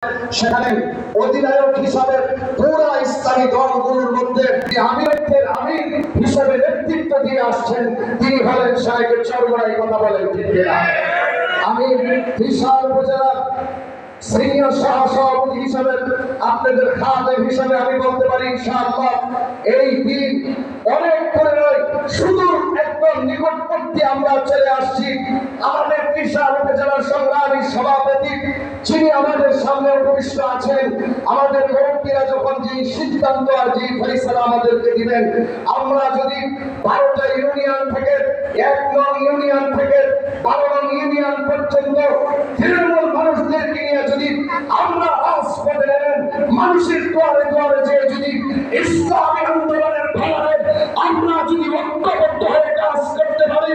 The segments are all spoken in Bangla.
সেখানে অধিনায়ক হিসাবে পুরো ইসলামী দলগুলোর মধ্যে আমিরের আমির হিসেবে নেতৃত্ব দিয়ে আসছেন, তিনি হলেন শাহেখ চরমরাই। কথা বলেন ঠিক কিনা? আমি বিশাল উপজেলার সিনিয়র সহসভাপতি হিসাবে আপনাদের খাদেম হিসাবে আমি বলতে পারি ইনশাআল্লাহ এই দিন অনেক করে নয়, সুদূর একদম নিকটবর্তী আমরা চলে আসছি। আমাদের বিশাল উপজেলার সংগ্রামী সভাপতি যিনি আমাদের সামনে উপবিষ্ট আছেন, আমাদের মুরব্বীরা যখন যে সিদ্ধান্ত আর যে ফয়সালা আমাদেরকে দিবেন, আমরা যদি 12টা ইউনিয়ন থেকে 1 নং ইউনিয়ন থেকে 12 নং ইউনিয়ন পর্যন্ত তৃণমূল মানুষদেরকে নিয়ে যদি আমরা রাজপথে নেবেন, মানুষের দুয়ারে দুয়ারে যে যদি ইসলামী আন্দোলনের ভাড়ায় আমরা যদি ঐক্যবদ্ধ হয়ে কাজ করতে পারি,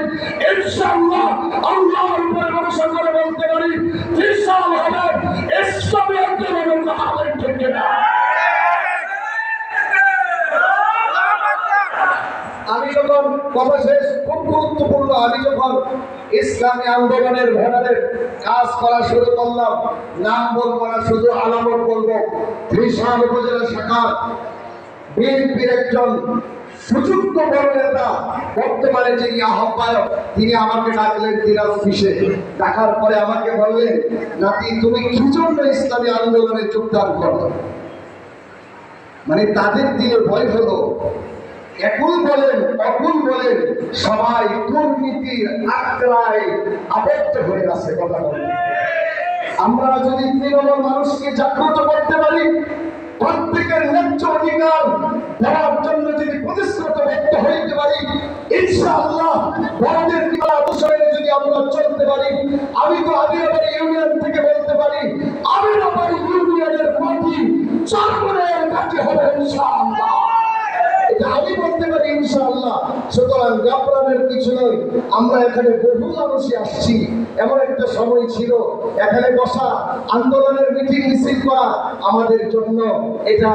ইনশাআল্লাহ আল্লাহর উপরে ভরসা করে বলতে পারি বিশাল হবে ইসলামী আন্দোলনের মহাবীর থেকে না। আমি যখন কথা শেষ, খুব গুরুত্বপূর্ণ, আমি যখন ইসলামী আন্দোলনের ভেতরে কাজ করা শুরু করলাম, নাম বলবো না, শুধু আলামত বলবো। বিশাল উপজেলা শাখার বিএনপির একজন সুযোগ্য বড় নেতা, বর্তমানে যিনি আহ্বায়ক, তিনি আমাকে ডাকলেন দিনার অফিসে। ডাকার পরে আমাকে বললেন, নাতি তুমি কি জন্য ইসলামী আন্দোলনে যোগদান করো? মানে তাদের দিলে ভয় হলো, একুল বলেন অকুল বলেন, সবাই দুর্নীতির আক্রায় আবদ্ধ হয়ে আছে। কথা বলেন, আমরা যদি তৃণমূল মানুষকে জাগ্রত করতে পারি, প্রত্যেকের ন্যায্য অধিকার দেওয়ার জন্য যদি প্রতিশ্রুতিবদ্ধ হইতে পারি, ইনশাআল্লাহ বড়দের অনুসরণে যদি আমরা চলতে পারি, আমি তো আদিবাড়ি ইউনিয়ন থেকে বলতে পারি, আদিবাড়ি ইউনিয়নের মাটি চরমরাইয়ের মাটি হবে ইনশাআল্লাহ। এটা আমি বলতে পারি ইনশাআল্লাহ। সুতরাং ঘাবড়ানোর কিছু নয়, আমরা এখানে বহু মানুষই আসছি। এমন একটা সময় ছিল এখানে বসা, আন্দোলনের মিটিং মিছিল করা আমাদের জন্য, এটা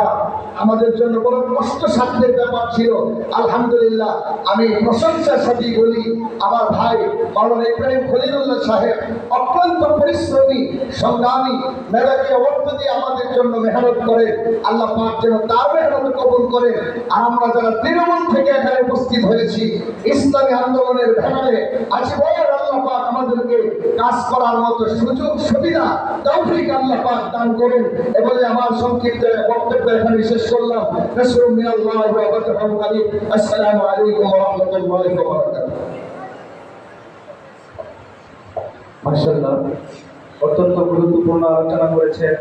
আমাদের জন্য বড় কষ্টসাধ্যের ব্যাপার ছিল। আলহামদুলিল্লাহ, আমি প্রশংসার সাথে বলি, আমার ভাই মাওলানা ইব্রাহিম খলিলুল্লাহ সাহেব অত্যন্ত পরিশ্রমী, সংগ্রামী, মেধাবী অবর্ত দিয়ে আমাদের জন্য মেহনত করে। আল্লাহ পাক যেন তার মেহনত কবুল করে। আর আমরা যারা তৃণমূল থেকে এখানে উপস্থিত হয়েছি, ইসলামী আন্দোলনের ব্যাপারে আজীবন আল্লাহ পাক আমাদেরকে কাজ করার মতো সুযোগ সুবিধা তৌফিক আল্লাহ পাক দান করুন। এবারে আমার সংক্ষিপ্ত বক্তব্য এখানে শেষ করলাম। নাসরুম মিনাল্লাহি ওয়া ফাতহুন কারীম। আসসালামু আলাইকুম ওয়া রাহমাতুল্লাহি ওয়া বারাকাতুহু। মাশাআল্লাহ, অত্যন্ত গুরুত্বপূর্ণ আলোচনা করেছেন।